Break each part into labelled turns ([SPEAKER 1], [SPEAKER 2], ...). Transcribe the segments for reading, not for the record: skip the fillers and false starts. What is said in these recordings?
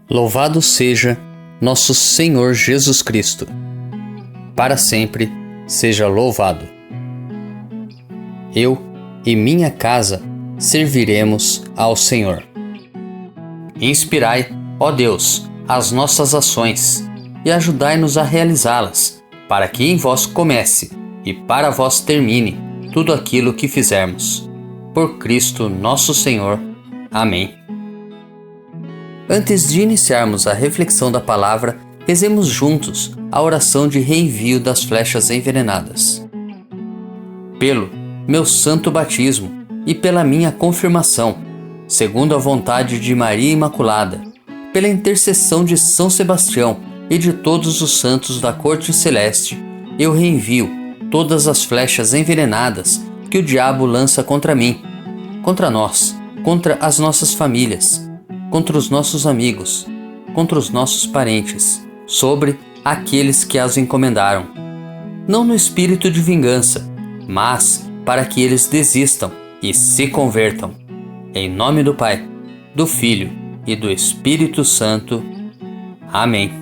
[SPEAKER 1] Louvado seja nosso Senhor Jesus Cristo. Para sempre seja louvado. Eu e minha casa serviremos ao Senhor. Inspirai, ó Deus, as nossas ações e ajudai-nos a realizá-las, para que em vós comece e para vós termine tudo aquilo que fizermos. Por Cristo nosso Senhor. Amém. Antes de iniciarmos a reflexão da palavra, rezemos juntos a oração de reenvio das flechas envenenadas. Pelo meu santo batismo e pela minha confirmação, segundo a vontade de Maria Imaculada, pela intercessão de São Sebastião e de todos os santos da corte celeste, eu reenvio todas as flechas envenenadas que o diabo lança contra mim, contra nós, contra as nossas famílias, contra os nossos amigos, contra os nossos parentes, sobre aqueles que as encomendaram. Não no espírito de vingança, mas para que eles desistam e se convertam. Em nome do Pai, do Filho e do Espírito Santo. Amém.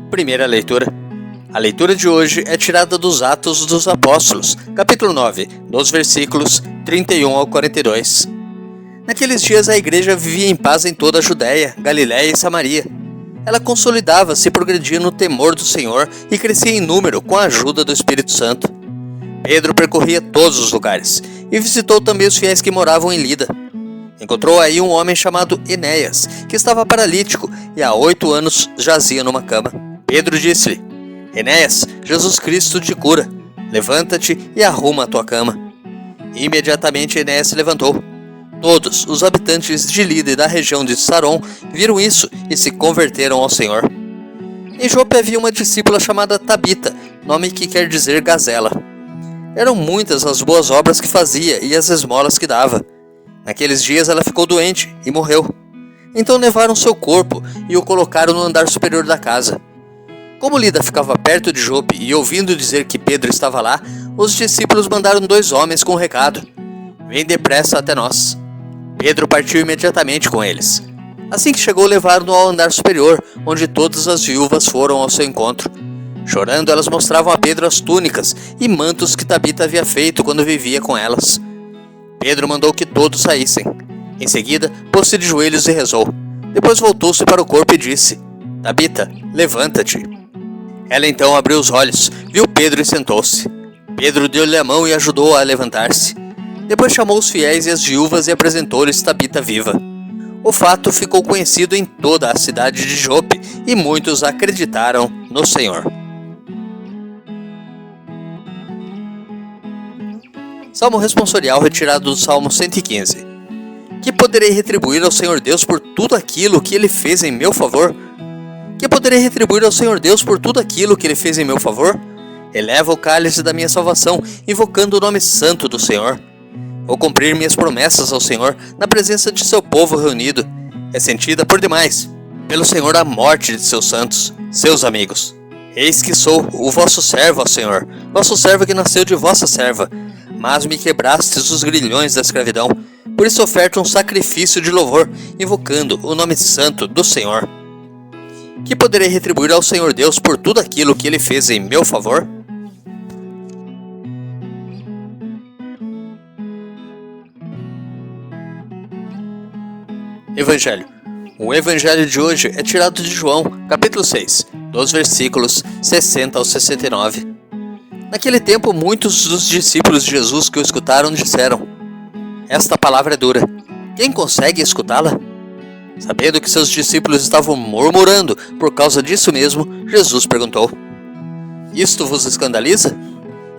[SPEAKER 1] Primeira leitura. A leitura de hoje é tirada dos Atos dos Apóstolos, capítulo 9, dos versículos 31 ao 42. Naqueles dias a igreja vivia em paz em toda a Judéia, Galiléia e Samaria. Ela consolidava-se e progredia no temor do Senhor e crescia em número com a ajuda do Espírito Santo. Pedro percorria todos os lugares e visitou também os fiéis que moravam em Lida. Encontrou aí um homem chamado Enéas, que estava paralítico e há 8 anos jazia numa cama. Pedro disse-lhe: Enéas, Jesus Cristo te cura. Levanta-te e arruma a tua cama. Imediatamente Enéas se levantou. Todos os habitantes de Lida e da região de Saron viram isso e se converteram ao Senhor. Em Jope havia uma discípula chamada Tabita, nome que quer dizer gazela. Eram muitas as boas obras que fazia e as esmolas que dava. Naqueles dias ela ficou doente e morreu. Então levaram seu corpo e o colocaram no andar superior da casa. Como Lida ficava perto de Jope e ouvindo dizer que Pedro estava lá, os discípulos mandaram 2 homens com um recado: Vem depressa até nós. Pedro partiu imediatamente com eles. Assim que chegou, levaram-no ao andar superior, onde todas as viúvas foram ao seu encontro. Chorando, elas mostravam a Pedro as túnicas e mantos que Tabita havia feito quando vivia com elas. Pedro mandou que todos saíssem. Em seguida, pôs-se de joelhos e rezou. Depois voltou-se para o corpo e disse: Tabita, levanta-te. Ela então abriu os olhos, viu Pedro e sentou-se. Pedro deu-lhe a mão e ajudou-a a levantar-se. Depois chamou os fiéis e as viúvas e apresentou-lhes Tabita viva. O fato ficou conhecido em toda a cidade de Jope e muitos acreditaram no Senhor. Salmo responsorial retirado do Salmo 115. Que poderei retribuir ao Senhor Deus por tudo aquilo que Ele fez em meu favor? Que poderei retribuir ao Senhor Deus por tudo aquilo que Ele fez em meu favor? Eleva o cálice da minha salvação, invocando o nome santo do Senhor. Vou cumprir minhas promessas ao Senhor na presença de seu povo reunido. É sentida por demais pelo Senhor a morte de seus santos, seus amigos. Eis que sou o vosso servo, ó Senhor, vosso servo que nasceu de vossa serva. Mas me quebrastes os grilhões da escravidão. Por isso oferto um sacrifício de louvor, invocando o nome santo do Senhor. Que poderei retribuir ao Senhor Deus por tudo aquilo que Ele fez em meu favor? Evangelho. O Evangelho de hoje é tirado de João, capítulo 6, dos versículos 60 ao 69. Naquele tempo, muitos dos discípulos de Jesus que o escutaram disseram: Esta palavra é dura. Quem consegue escutá-la? Sabendo que seus discípulos estavam murmurando por causa disso mesmo, Jesus perguntou: Isto vos escandaliza?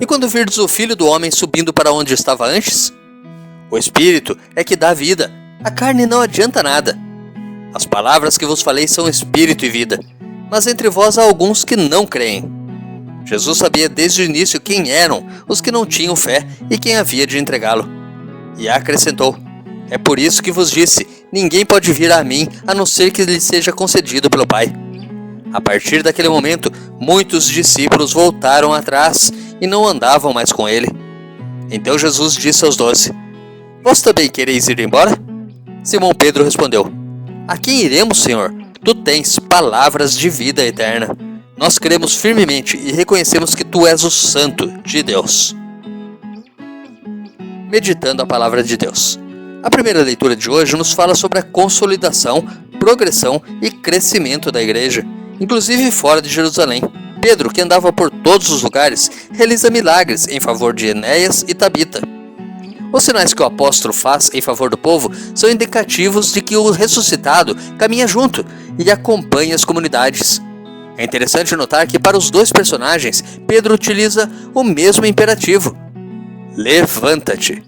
[SPEAKER 1] E quando virdes o Filho do Homem subindo para onde estava antes? O Espírito é que dá vida, a carne não adianta nada. As palavras que vos falei são espírito e vida, mas entre vós há alguns que não creem. Jesus sabia desde o início quem eram os que não tinham fé e quem havia de entregá-lo. E acrescentou: É por isso que vos disse, ninguém pode vir a mim a não ser que lhe seja concedido pelo Pai. A partir daquele momento, muitos discípulos voltaram atrás e não andavam mais com ele. Então Jesus disse aos 12: Vós também quereis ir embora? Simão Pedro respondeu: A quem iremos, Senhor? Tu tens palavras de vida eterna. Nós cremos firmemente e reconhecemos que Tu és o Santo de Deus. Meditando a palavra de Deus. A primeira leitura de hoje nos fala sobre a consolidação, progressão e crescimento da igreja, inclusive fora de Jerusalém. Pedro, que andava por todos os lugares, realiza milagres em favor de Enéas e Tabita. Os sinais que o apóstolo faz em favor do povo são indicativos de que o ressuscitado caminha junto e acompanha as comunidades. É interessante notar que para os dois personagens, Pedro utiliza o mesmo imperativo: levanta-te.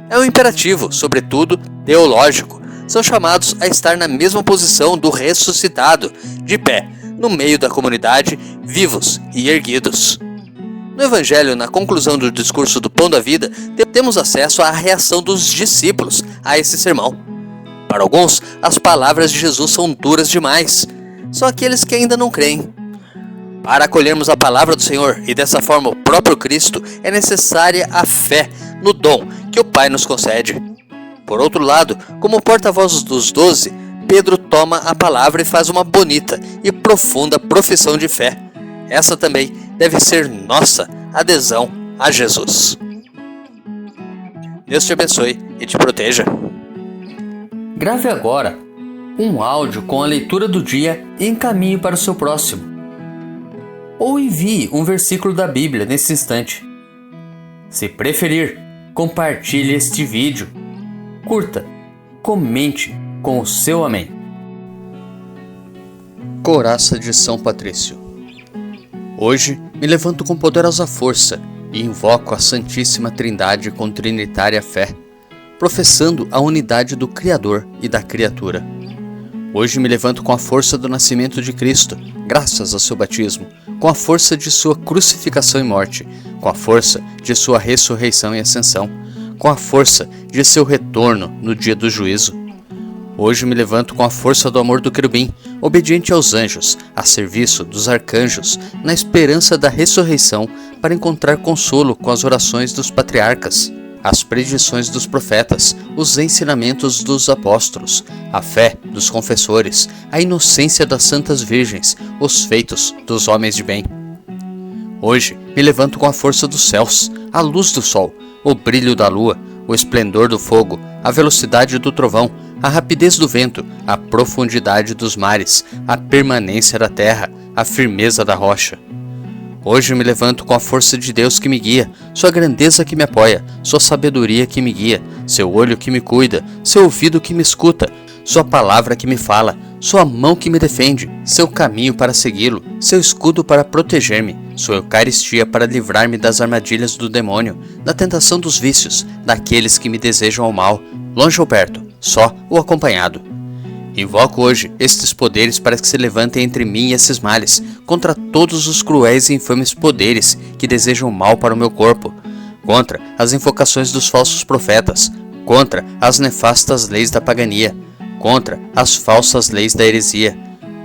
[SPEAKER 1] É um imperativo, sobretudo teológico. São chamados a estar na mesma posição do ressuscitado, de pé, no meio da comunidade, vivos e erguidos. No Evangelho, na conclusão do discurso do Pão da Vida, temos acesso à reação dos discípulos a esse sermão. Para alguns, as palavras de Jesus são duras demais. São aqueles que ainda não creem. Para acolhermos a palavra do Senhor e dessa forma o próprio Cristo, é necessária a fé no dom que o Pai nos concede. Por outro lado, como porta-voz dos 12, Pedro toma a palavra e faz uma bonita e profunda profissão de fé. Essa também deve ser nossa adesão a Jesus. Deus te abençoe e te proteja. Grave agora um áudio com a leitura do dia e encaminhe para o seu próximo. Ou envie um versículo da Bíblia nesse instante. Se preferir, compartilhe este vídeo. Curta, comente com o seu amém. Coraça de São Patrício. Hoje me levanto com poderosa força e invoco a Santíssima Trindade com trinitária fé, professando a unidade do Criador e da criatura. Hoje me levanto com a força do nascimento de Cristo, graças ao seu batismo, com a força de sua crucificação e morte, com a força de sua ressurreição e ascensão, com a força de seu retorno no dia do juízo. Hoje me levanto com a força do amor do querubim, obediente aos anjos, a serviço dos arcanjos, na esperança da ressurreição, para encontrar consolo com as orações dos patriarcas, as predições dos profetas, os ensinamentos dos apóstolos, a fé dos confessores, a inocência das santas virgens, os feitos dos homens de bem. Hoje me levanto com a força dos céus, a luz do sol, o brilho da lua, o esplendor do fogo, a velocidade do trovão, a rapidez do vento, a profundidade dos mares, a permanência da terra, a firmeza da rocha. Hoje me levanto com a força de Deus que me guia, sua grandeza que me apoia, sua sabedoria que me guia, seu olho que me cuida, seu ouvido que me escuta, sua palavra que me fala, sua mão que me defende, seu caminho para segui-lo, seu escudo para proteger-me, sua Eucaristia para livrar-me das armadilhas do demônio, da tentação dos vícios, daqueles que me desejam o mal, longe ou perto, só ou acompanhado. Invoco hoje estes poderes para que se levantem entre mim e esses males, contra todos os cruéis e infames poderes que desejam mal para o meu corpo, contra as invocações dos falsos profetas, contra as nefastas leis da pagania, contra as falsas leis da heresia,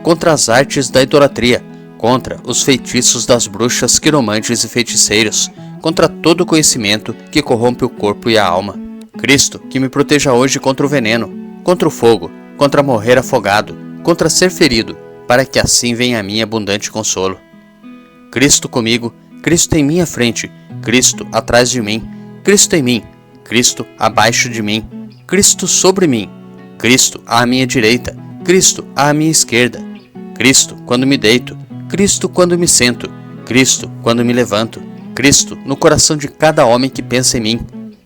[SPEAKER 1] contra as artes da idolatria, contra os feitiços das bruxas, quiromantes e feiticeiros, contra todo conhecimento que corrompe o corpo e a alma. Cristo, que me proteja hoje contra o veneno, contra o fogo, contra morrer afogado, contra ser ferido, para que assim venha a mim abundante consolo. Cristo comigo, Cristo em minha frente, Cristo atrás de mim, Cristo em mim, Cristo abaixo de mim, Cristo sobre mim, Cristo à minha direita, Cristo à minha esquerda, Cristo quando me deito, Cristo quando me sento, Cristo quando me levanto, Cristo no coração de cada homem que pensa em mim,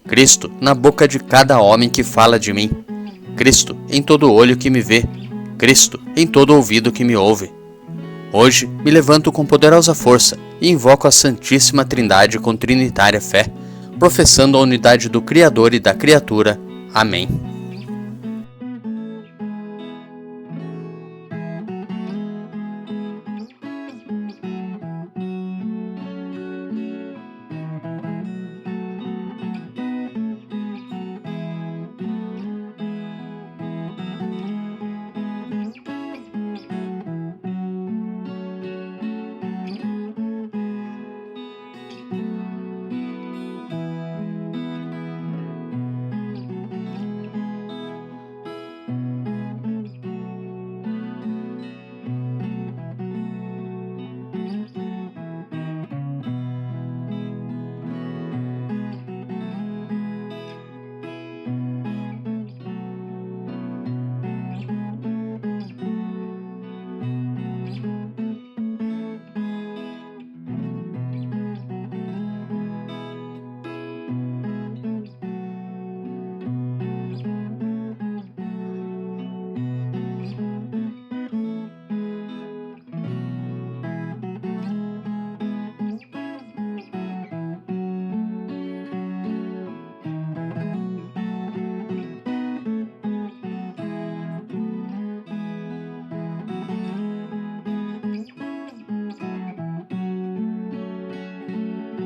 [SPEAKER 1] Cristo na boca de cada homem que fala de mim, Cristo em todo olho que me vê, Cristo em todo ouvido que me ouve. Hoje me levanto com poderosa força e invoco a Santíssima Trindade com trinitária fé, professando a unidade do Criador e da criatura. Amém.